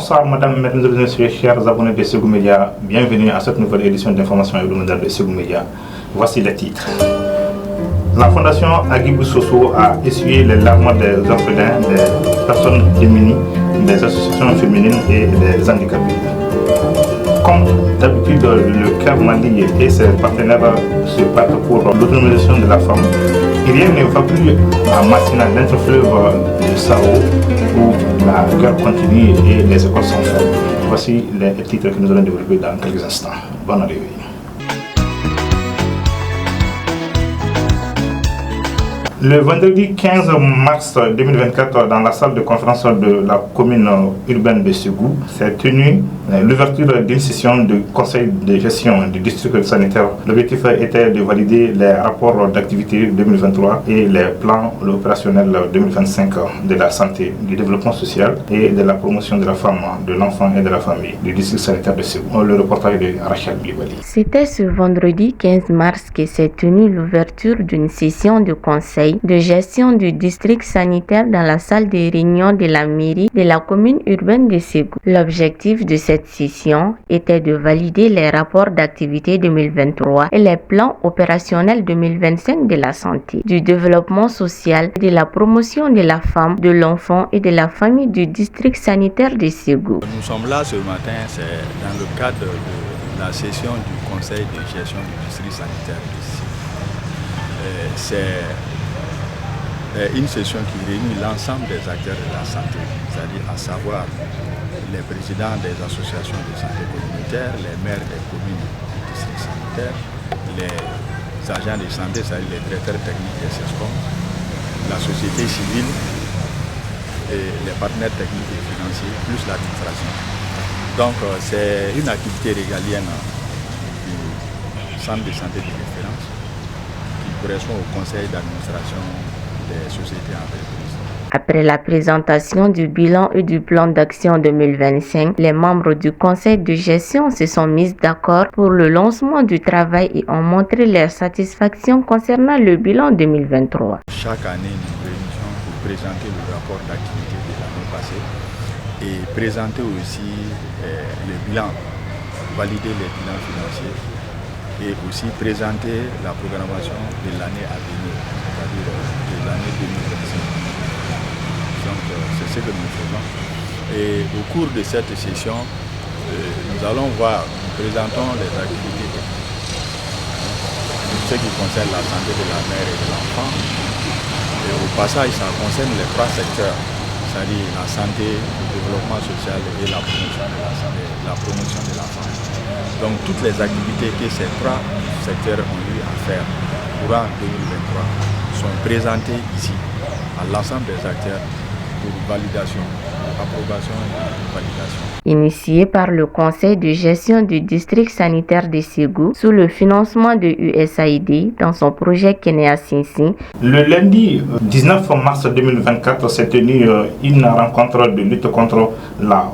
Bonsoir madame, mesdames et messieurs, chers abonnés de Ségou Média. Bienvenue à cette nouvelle édition d'information hebdomadaire de Ségou Média. Voici les titres. La fondation Agibou Soso a essuyé les larmes des orphelins, des personnes démunies, des associations féminines et des handicapés. Comme d'habitude, le CAB Mali et ses partenaires se battent pour l'autonomisation de la femme. Rien ne va plus à Massina, l'interfleuve du Sao, où la guerre continue et les écoles sont fermées. Voici les titres que nous allons développer dans quelques instants. Bonne arrivée. Le vendredi 15 mars 2024, dans la salle de conférence de la commune urbaine de Ségou, s'est tenue l'ouverture d'une session du conseil de gestion du district sanitaire. L'objectif était de valider les rapports d'activité 2023 et les plans opérationnels 2025 de la santé, du développement social et de la promotion de la femme, de l'enfant et de la famille du district sanitaire de Ségou. Le reportage de Rachel Blibali. C'était ce vendredi 15 mars que s'est tenue l'ouverture d'une session de conseil de gestion du district sanitaire dans la salle de réunion de la mairie de la commune urbaine de Ségou. L'objectif de cette session était de valider les rapports d'activité 2023 et les plans opérationnels 2025 de la santé, du développement social, de la promotion de la femme, de l'enfant et de la famille du district sanitaire de Ségou. Nous sommes là ce matin, c'est dans le cadre de la session du conseil de gestion du district sanitaire de Ségou. C'est une session qui réunit l'ensemble des acteurs de la santé, c'est-à-dire à savoir les présidents des associations de santé communautaire, les maires des communes du district sanitaire, les agents de santé, c'est-à-dire les directeurs techniques des SESCOM, la société civile et les partenaires techniques et financiers, plus l'administration. Donc c'est une activité régalienne du centre de santé de référence qui correspond au conseil d'administration des sociétés entreprises. Après la présentation du bilan et du plan d'action 2025, les membres du conseil de gestion se sont mis d'accord pour le lancement du travail et ont montré leur satisfaction concernant le bilan 2023. Chaque année, nous réunissons pour présenter le rapport d'activité de l'année passée et présenter aussi le bilan, valider les bilans financiers et aussi présenter la programmation de l'année à venir, c'est-à-dire de l'année 2025. Donc c'est ce que nous faisons. Et au cours de cette session, nous allons voir, nous présentons les activités ce qui concerne la santé de la mère et de l'enfant. Et au passage, ça concerne les trois secteurs, c'est-à-dire la santé, le développement social et la promotion de la santé, la promotion de la femme. Donc toutes les activités que ces trois secteurs ont eu à faire courant 2023 sont présentées ici à l'ensemble des acteurs pour validation, approbation et validation. Initié par le conseil de gestion du district sanitaire de Ségou sous le financement de USAID dans son projet Kenya Sinsi. Le lundi 19 mars 2024 s'est tenue une rencontre de lutte contre la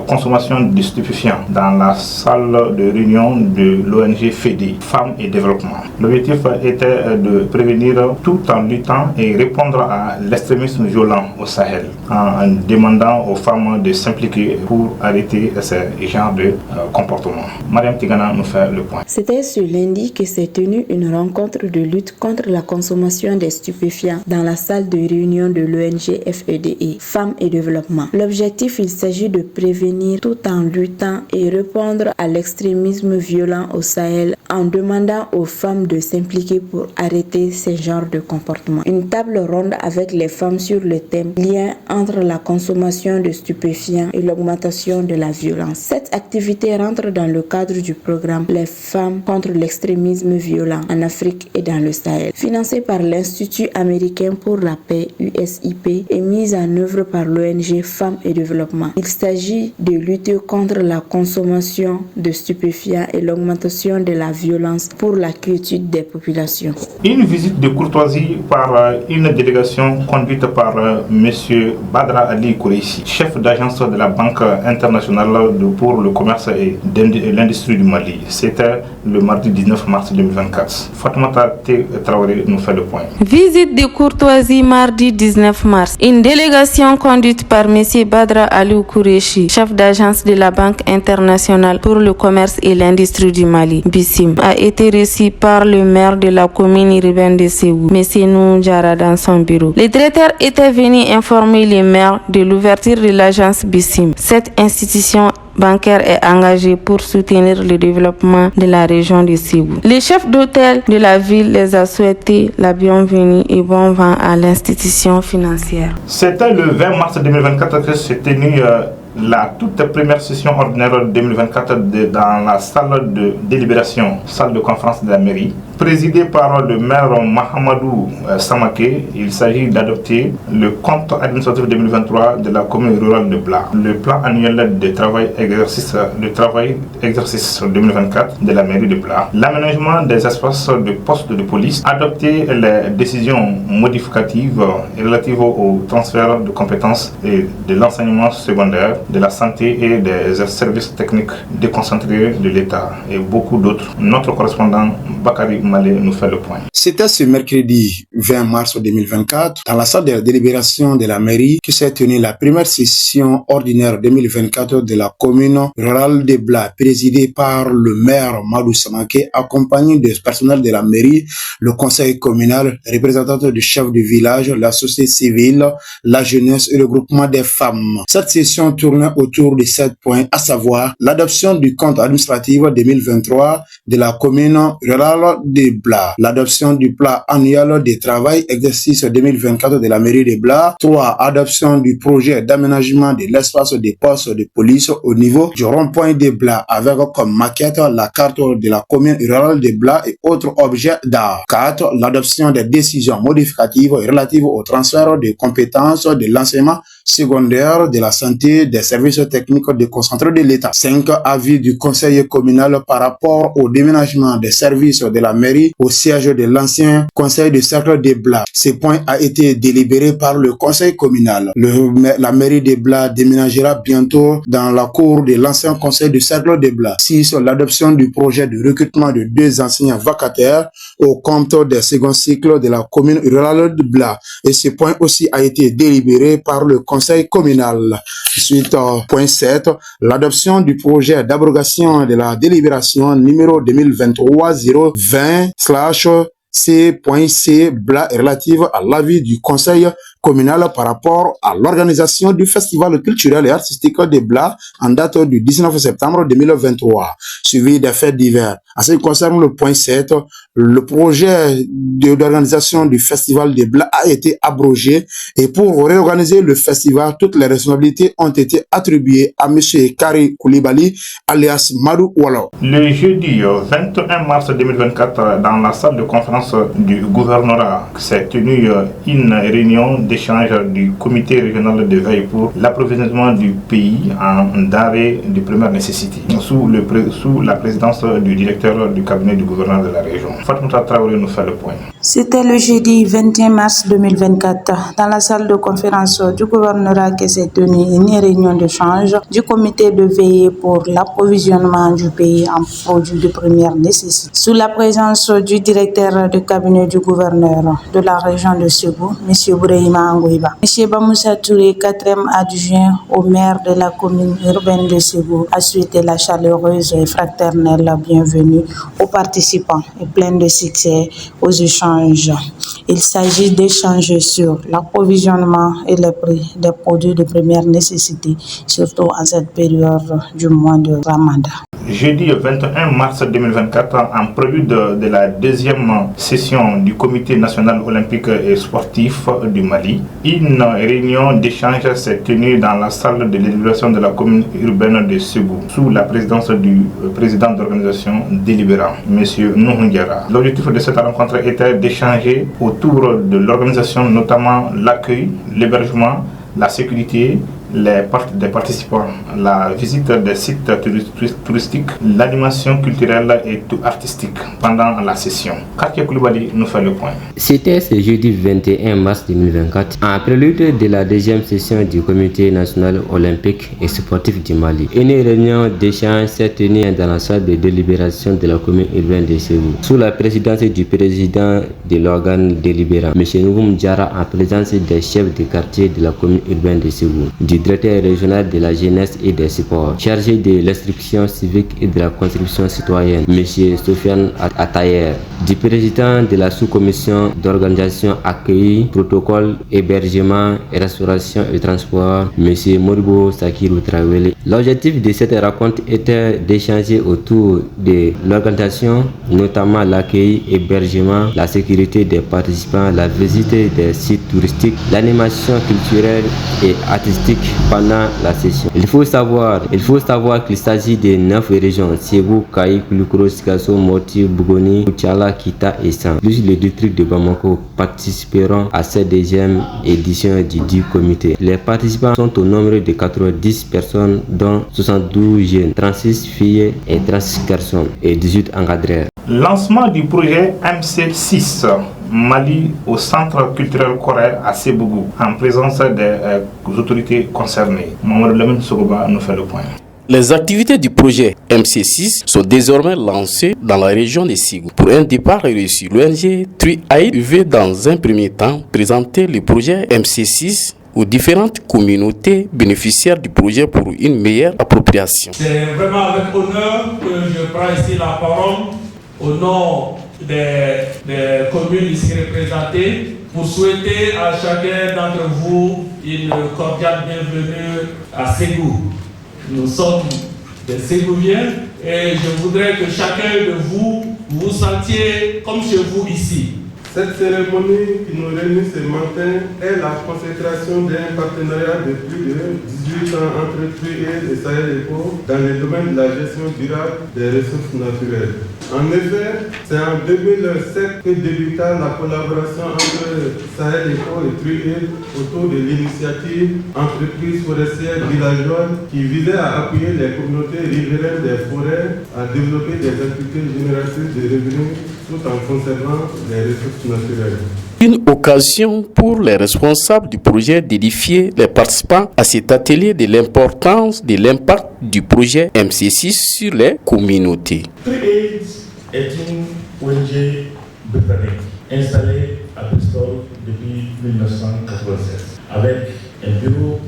consommation de stupéfiants dans la salle de réunion de l'ONG FEDE, Femmes et Développement. L'objectif était de prévenir tout en luttant et répondre à l'extrémisme violent au Sahel en demandant aux femmes de s'impliquer pour arrêter ce genre de comportement. Mariam Tigana nous fait le point. C'était ce lundi que s'est tenue une rencontre de lutte contre la consommation des stupéfiants dans la salle de réunion de l'ONG FEDE, Femmes et Développement. L'objectif, il s'agit de prévenir tout en luttant et répondre à l'extrémisme violent au Sahel en demandant aux femmes de s'impliquer pour arrêter ce genre de comportement. Une table ronde avec les femmes sur le thème lien entre la consommation de stupéfiants et l'augmentation de la violence. Cette activité rentre dans le cadre du programme Les femmes contre l'extrémisme violent en Afrique et dans le Sahel, financé par l'Institut américain pour la paix USIP et mise en œuvre par l'ONG Femmes et Développement. Il s'agit de lutter contre la consommation de stupéfiants et l'augmentation de la violence pour la quiétude des populations. Une visite de courtoisie par une délégation conduite par M. Badra Ali Koureissi, chef d'agence de la Banque internationale pour le commerce et l'industrie du Mali. C'était le mardi 19 mars 2024. Fatoumata Traoré nous fait le point. Visite de courtoisie mardi 19 mars. Une délégation conduite par M. Badra Ali Koureissi, chef d'agence de la Banque internationale pour le commerce et l'industrie du Mali, BICIM, a été reçu par le maire de la commune urbaine de Ségou, M. Nounjara, dans son bureau. Le directeur était venu informer les maires de l'ouverture de l'agence BICIM. Cette institution bancaire est engagée pour soutenir le développement de la région de Ségou. Le chef d'hôtel de la ville les a souhaité la bienvenue et bon vent à l'institution financière. C'était le 20 mars 2024 que s'est tenue la toute première session ordinaire 2024 dans la salle de délibération, salle de conférence de la mairie, présidée par le maire Mahamadou Samaké. Il s'agit d'adopter le compte administratif 2023 de la commune rurale de Bla, le plan annuel de travail exercice 2024 de la mairie de Bla, l'aménagement des espaces de postes de police, adopter les décisions modificatives relatives au transfert de compétences et de l'enseignement secondaire, de la santé et des services techniques déconcentrés de l'État et beaucoup d'autres. Notre correspondant Bakari Malé nous fait le point. C'était ce mercredi 20 mars 2024 dans la salle de délibération de la mairie que s'est tenue la première session ordinaire 2024 de la commune rurale de Bla, présidée par le maire Madou Samaké, accompagné des personnels de la mairie, le conseil communal, représentants du chef du village, la société civile, la jeunesse et le groupement des femmes. Cette session tournait autour de 7 points, à savoir l'adoption du compte administratif 2023 de la commune rurale de Bla, l'adoption du plan annuel de travail exercice 2024 de la mairie de Bla, 3. Adoption du projet d'aménagement de l'espace des postes de police au niveau du rond-point de Bla avec comme maquette la carte de la commune rurale de Bla et autres objets d'art. 4. L'adoption des décisions modificatives relatives au transfert de compétences de l'enseignement secondaire, de la santé, des services techniques déconcentrés de l'État. 5. Avis du conseil communal par rapport au déménagement des services de la mairie au siège de l'ancien conseil de cercle de Bla. Ce point a été délibéré par le conseil communal. La mairie de Bla déménagera bientôt dans la cour de l'ancien conseil de cercle de Bla. 6. L'adoption du projet de recrutement de 2 enseignants vacataires au compte des seconds cycles de la commune rurale de Bla. Et ce point aussi a été délibéré par le conseil communal. Ensuite, point 7, l'adoption du projet d'abrogation de la délibération numéro 2023-020/C.C Bla relative à l'avis du conseil communal par rapport à l'organisation du festival culturel et artistique de Bla en date du 19 septembre 2023, suivi des faits divers. En ce qui concerne le point 7, le projet d'organisation du festival de Bla a été abrogé et pour réorganiser le festival, toutes les responsabilités ont été attribuées à M. Kari Koulibaly, alias Madou Walo. Le jeudi 21 mars 2024, dans la salle de conférence du gouvernorat, s'est tenue une réunion d'échange du comité régional de veille pour l'approvisionnement du pays en denrées de première nécessité, sous la présidence du directeur du cabinet du gouverneur de la région. Fatoumata Traoré nous fait le point. C'était le jeudi 21 mars 2024, dans la salle de conférence du gouvernorat que s'est tenue une réunion d'échange du comité de veille pour l'approvisionnement du pays en produits de première nécessité, sous la présence du directeur du cabinet du gouverneur de la région de Ségou, M. Bourahima Angouiba. M. Bamoussa Touré, 4e adjoint au maire de la commune urbaine de Ségou, a souhaité la chaleureuse et fraternelle bienvenue aux participants et plein de succès aux échanges. Il s'agit d'échanger sur l'approvisionnement et les prix des produits de première nécessité, surtout en cette période du mois de Ramadan. Jeudi 21 mars 2024, en prélude de la deuxième session du Comité national olympique et sportif du Mali, une réunion d'échange s'est tenue dans la salle de délibération de la commune urbaine de Ségou, sous la présidence du président d'organisation délibérant, M. Nounjara. L'objectif de cette rencontre était d'échanger autour de l'organisation, notamment l'accueil, l'hébergement, la sécurité, des participants, la visite des sites touristiques, l'animation culturelle et artistique pendant la session. Katia Koulibaly nous fait le point. C'était ce jeudi 21 mars 2024, en prélude de la deuxième session du Comité national olympique et sportif du Mali. Une réunion d'échange s'est tenue dans la salle de délibération de la commune urbaine de Ségou, sous la présidence du président de l'organe délibérant, M. Nougoum Diarra, en présence des chefs de quartier de la commune urbaine de Ségou, du du directeur régional de la jeunesse et des sports, chargé de l'instruction civique et de la contribution citoyenne, M. Sofiane Atayer, du président de la sous-commission d'organisation accueil, protocole, hébergement, restauration et transport, M. Moribo Sakirou Traoré. L'objectif de cette rencontre était d'échanger autour de l'organisation, notamment l'accueil, hébergement, la sécurité des participants, la visite des sites touristiques, l'animation culturelle et artistique pendant la session. Il faut savoir qu'il s'agit de 9 régions, Ségou, Kaï, Koulikoro, Sikasso, Moti, Bougoni, Koutiala, Kita et San, plus les districts de Bamako participeront à cette deuxième édition du dit comité. Les participants sont au nombre de 90 personnes, dont 72 jeunes, 36 filles et 36 garçons et 18 encadreurs. Lancement du projet MC6 Mali au centre culturel coréen à Sébougou en présence des autorités concernées. Mamadou Lamine Sogoba nous fait le point. Les activités du projet MC6 sont désormais lancées dans la région de Ségou. Pour un départ réussi, l'ONG TRIAID veut dans un premier temps présenter le projet MC6 aux différentes communautés bénéficiaires du projet pour une meilleure appropriation. C'est vraiment avec honneur que je prends ici la parole au nom des communes ici représentées pour souhaiter à chacun d'entre vous une cordiale bienvenue à Ségou. Nous sommes des Ségouviens et je voudrais que chacun de vous vous sentiez comme chez vous ici. Cette cérémonie qui nous réunit ce matin est la consécration d'un partenariat de plus de 18 ans entre TRIAID et Sahel Eco dans le domaine de la gestion durable des ressources naturelles. En effet, c'est en 2007 que débuta la collaboration entre Sahel Eco et TRIAID autour de l'initiative Entreprise forestière villageoise qui visait à appuyer les communautés riveraines des forêts à développer des activités génératrices de revenus tout en conservant les ressources naturelles. Une occasion pour les responsables du projet d'édifier les participants à cet atelier de l'importance de l'impact du projet MC6 sur les communautés. TRIAID est une ONG britannique installée à Bristol depuis 1996 avec un bureau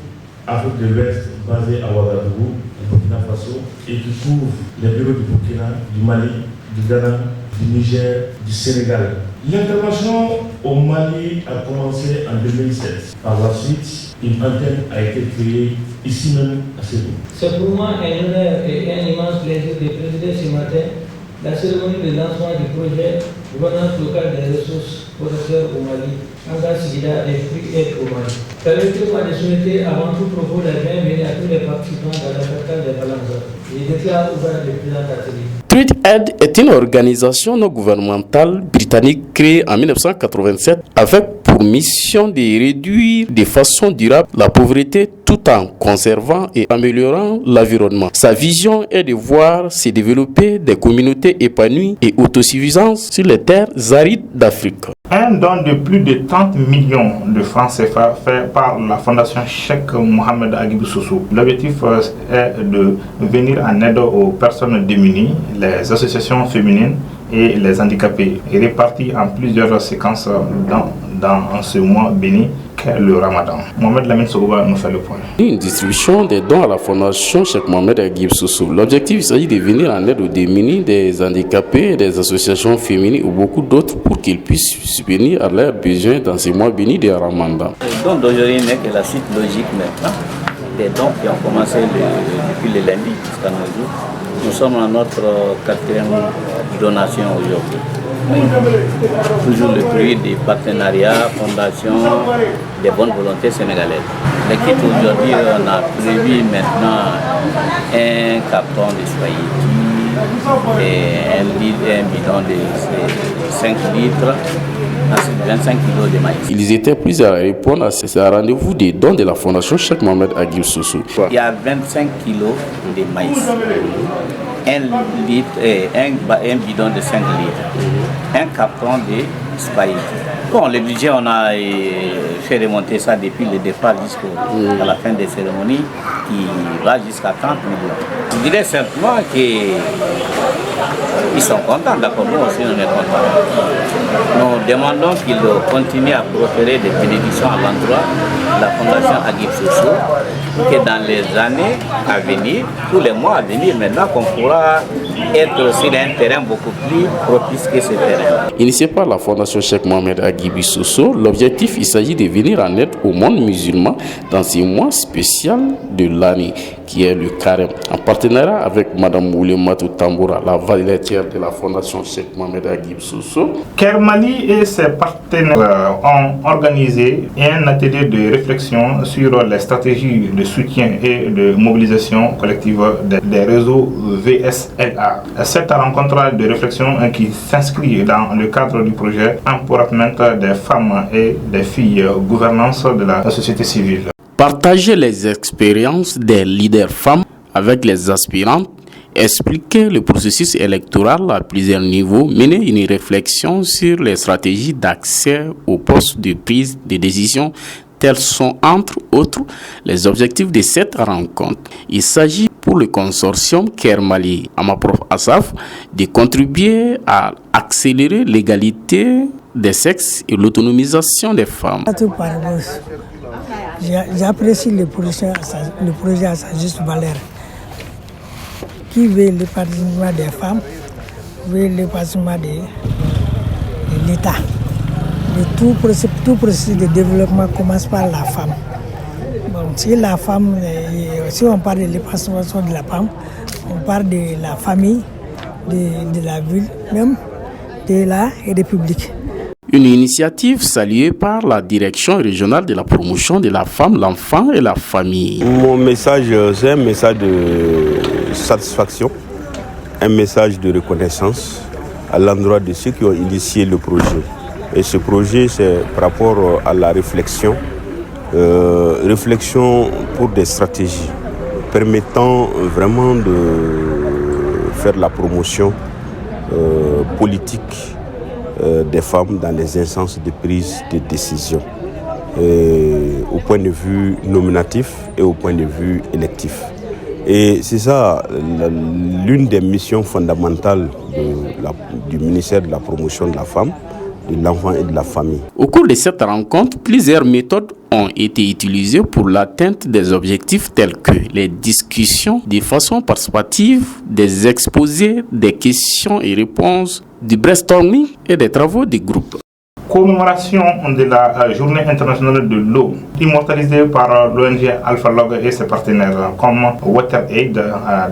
Afrique de l'Ouest basé à Ouagadougou, au Burkina Faso, et qui couvre les bureaux du Burkina, du Mali, du Ghana, du Niger, du Sénégal. L'intervention au Mali a commencé en 2007. Par la suite, une antenne a été créée ici même à Ségou. C'est pour moi un honneur et un immense plaisir de présider ce matin la cérémonie de lancement du projet Gouvernance locale des ressources forestières au Mali, Anga Sigida et TRIAID au Mali. Permettez-moi de souhaiter avant tout propos la bienvenue à tous les participants dans la capitale de Balanza. Je déclare ouvert le présent atelier. TRIAID est une organisation non gouvernementale britannique créée en 1987 avec pour mission de réduire de façon durable la pauvreté tout en conservant et améliorant l'environnement. Sa vision est de voir se développer des communautés épanouies et autosuffisantes sur les terres arides d'Afrique. Un don de plus de 30 millions de francs CFA fait par la fondation Cheikh Mohamed Agibou Sossou. L'objectif est de venir en aide aux personnes démunies, les associations féminines et les handicapés, répartis en plusieurs séquences dans ce mois béni qu'est le Ramadan. Mohamed Lamine Sogoba nous fait le point. Une distribution des dons à la fondation Cheikh Mohamed Agibou Sossou. L'objectif, il s'agit de venir en aide aux démunis, des handicapés, des associations féminines ou beaucoup d'autres pour qu'ils puissent subvenir à leurs besoins dans ces mois bénis de Ramadan. Le don d'aujourd'hui n'est que la suite logique maintenant des dons qui ont commencé depuis le lundi jusqu'à nos jours. Nous sommes à notre 4e donation aujourd'hui. Toujours le fruit des partenariats, fondations, des bonnes volontés sénégalaises. L'équipe aujourd'hui, on a prévu maintenant un carton de spaghetti et un bidon de 5 litres. Ensuite, 25 kg de maïs. Ils étaient plusieurs à répondre à ce rendez-vous des dons de la fondation Cheikh Mohamed Agibou Sossou. Il y a 25 kg de maïs, un bidon de 5 litres, un carton de spaghetti. Bon, le budget, on a fait remonter ça depuis le départ jusqu'à la fin des cérémonies, qui va jusqu'à 30 millions. Je dirais simplement qu'ils sont contents, d'accord, nous aussi on est contents. Nous demandons qu'ils continuent à prospérer des bénédictions à l'endroit de la fondation Agibou Sossou que dans les années à venir, tous les mois à venir, maintenant qu'on pourra être sur un terrain beaucoup plus propice que ce terrain. Initié par la Fondation Cheikh Mohamed Aghibi Sosso, l'objectif, il s'agit de venir en aide au monde musulman dans ce mois spécial de l'année qui est le carême. En partenariat avec Mme Oulimatou Tamboura, la valetière de la Fondation Cheikh Mohamed Aghibi Sosso, Kermali et ses partenaires ont organisé un atelier de réflexion sur les stratégies de soutien et de mobilisation collective des réseaux VSLA. Cette rencontre de réflexion qui s'inscrit dans le cadre du projet Empowerment des femmes et des filles, gouvernance de la société civile. Partager les expériences des leaders femmes avec les aspirantes, expliquer le processus électoral à plusieurs niveaux, mener une réflexion sur les stratégies d'accès aux postes de prise de décision. Tels sont, entre autres, les objectifs de cette rencontre. Il s'agit pour le consortium Kermali Amaprof Asaf de contribuer à accélérer l'égalité des sexes et l'autonomisation des femmes. J'apprécie le projet à sa juste valeur, qui veut l'épanouissement des femmes, veut l'épanouissement de l'État. Tout processus de développement commence par la femme. Bon, si on parle de l'épanouissement de la femme, on parle de la famille, de la ville, même de la République. Une initiative saluée par la direction régionale de la promotion de la femme, l'enfant et la famille. Mon message, c'est un message de satisfaction, un message de reconnaissance à l'endroit de ceux qui ont initié le projet. Et ce projet, c'est par rapport à la réflexion pour des stratégies permettant vraiment de faire la promotion politique des femmes dans les instances de prise de décision, au point de vue nominatif et au point de vue électif. Et c'est ça l'une des missions fondamentales du ministère de la promotion de la femme, de l'enfant et de la famille. Au cours de cette rencontre, plusieurs méthodes ont été utilisées pour l'atteinte des objectifs tels que les discussions de façon participative, des exposés, des questions et réponses, du brainstorming et des travaux de groupe. Commémoration de la Journée internationale de l'eau, immortalisée par l'ONG Alpha Log et ses partenaires comme WaterAid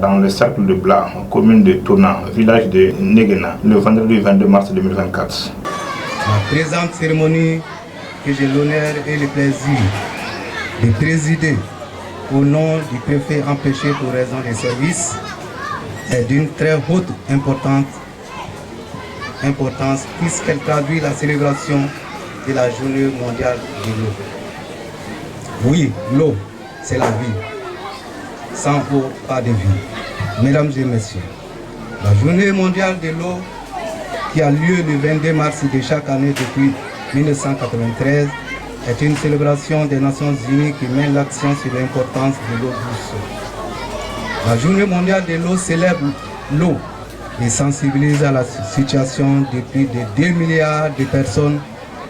dans le cercle de Bla, commune de Tona, village de Negena, le vendredi 22 mars 2024. La présente cérémonie que j'ai l'honneur et le plaisir de présider au nom du préfet empêché pour raison des services est d'une très haute importance puisqu'elle traduit la célébration de la Journée mondiale de l'eau. Oui, l'eau, c'est la vie. Sans eau, pas de vie. Mesdames et messieurs, la Journée mondiale de l'eau qui a lieu le 22 mars de chaque année depuis 1993 est une célébration des Nations Unies qui met l'accent sur l'importance de l'eau douce. La Journée mondiale de l'eau célèbre l'eau et sensibilise à la situation de plus de 2 milliards de personnes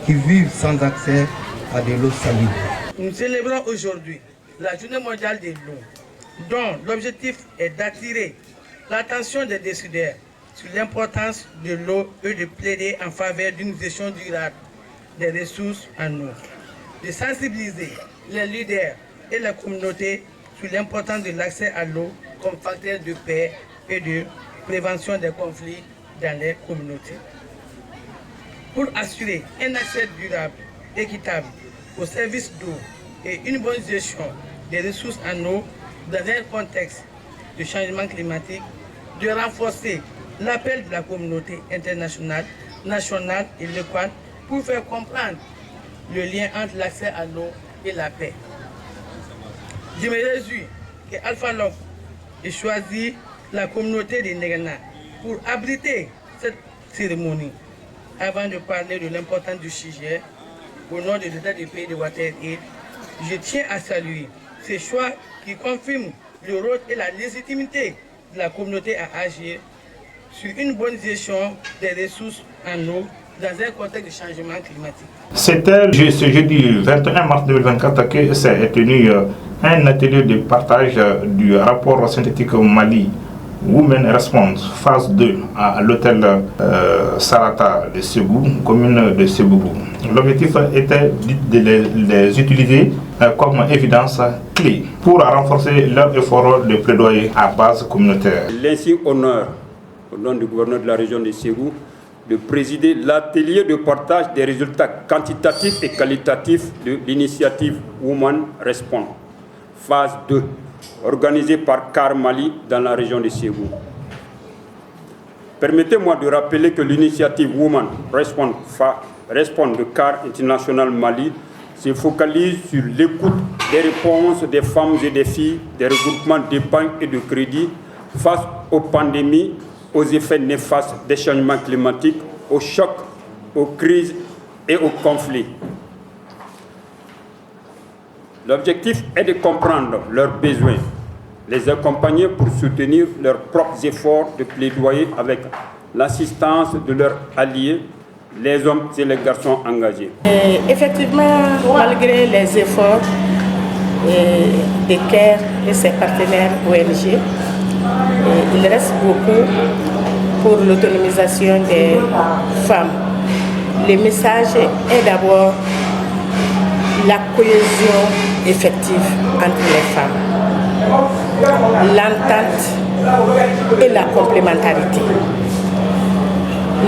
qui vivent sans accès à de l'eau salubre. Nous célébrons aujourd'hui la Journée mondiale de l'eau, dont l'objectif est d'attirer l'attention des décideurs sur l'importance de l'eau et de plaider en faveur d'une gestion durable des ressources en eau, de sensibiliser les leaders et la communauté sur l'importance de l'accès à l'eau comme facteur de paix et de prévention des conflits dans les communautés. Pour assurer un accès durable, équitable aux services d'eau et une bonne gestion des ressources en eau dans un contexte de changement climatique, de renforcer l'appel de la communauté internationale, nationale et locale pour faire comprendre le lien entre l'accès à l'eau et la paix. Je me réjouis que Alpha Log ait choisi la communauté de Negena pour abriter cette cérémonie. Avant de parler de l'importance du sujet, au nom de l'État du pays de WaterAid, je tiens à saluer ces choix qui confirment le rôle et la légitimité de la communauté à agir sur une bonne gestion des ressources en eau dans un contexte de changement climatique. C'était ce jeudi 21 mars 2024 que s'est tenu un atelier de partage du rapport synthétique Mali Women Response phase 2 à l'hôtel Sarata de Ségou, commune de Ségou. L'objectif était de les utiliser comme évidence clé pour renforcer leur effort de plaidoyer à base communautaire. L'insigne honneur, au nom du gouverneur de la région de Ségou, de présider l'atelier de partage des résultats quantitatifs et qualitatifs de l'initiative Women Response phase 2, organisée par CAR Mali dans la région de Ségou. Permettez-moi de rappeler que l'initiative Women Response de CAR International Mali se focalise sur l'écoute des réponses des femmes et des filles, des regroupements d'épargne et de crédit face aux pandémies, aux effets néfastes des changements climatiques, aux chocs, aux crises et aux conflits. L'objectif est de comprendre leurs besoins, les accompagner pour soutenir leurs propres efforts de plaidoyer avec l'assistance de leurs alliés, les hommes et les garçons engagés. Effectivement, malgré les efforts de CARE et ses partenaires ONG, il reste beaucoup pour l'autonomisation des femmes. Le message est d'abord la cohésion effective entre les femmes, l'entente et la complémentarité.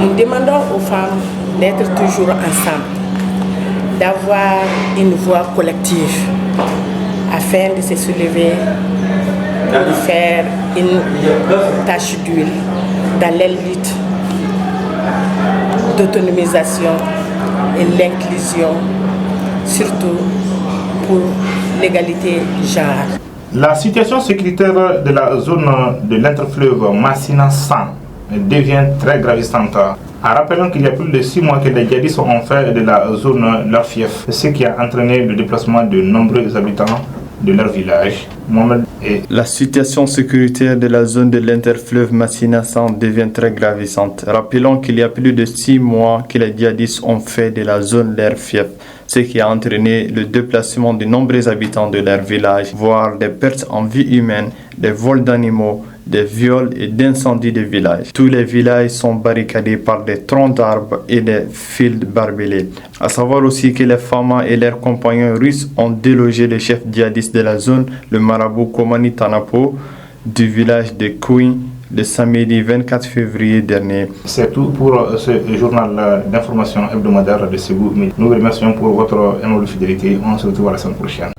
Nous demandons aux femmes d'être toujours ensemble, d'avoir une voix collective afin de se soulever, de faire une tâche d'huile dans les luttes d'autonomisation et l'inclusion, surtout pour l'égalité genre. La situation sécuritaire de la zone de l'interfleuve Massina-San devient très gravissante. En rappelant qu'il y a plus de 6 mois que les djihadistes ont fait de la zone leur fief, ce qui a entraîné le déplacement de nombreux habitants de leur village. La situation sécuritaire de la zone de l'interfleuve Massina-San devient très gravissante. Rappelons qu'il y a plus de 6 mois que les djihadistes ont fait de la zone leur fief, ce qui a entraîné le déplacement de nombreux habitants de leur village, voire des pertes en vie humaine, des vols d'animaux, des viols et d'incendies de villages. Tous les villages sont barricadés par des troncs d'arbres et des fils barbelés. À savoir aussi que les femmes et leurs compagnons russes ont délogé le chef djihadiste de la zone, le marabout Komani Tanapo, du village de Kouin le samedi 24 février dernier. C'est tout pour ce journal d'information hebdomadaire de Ségou. Nous vous remercions pour votre énorme fidélité. On se retrouve la semaine prochaine.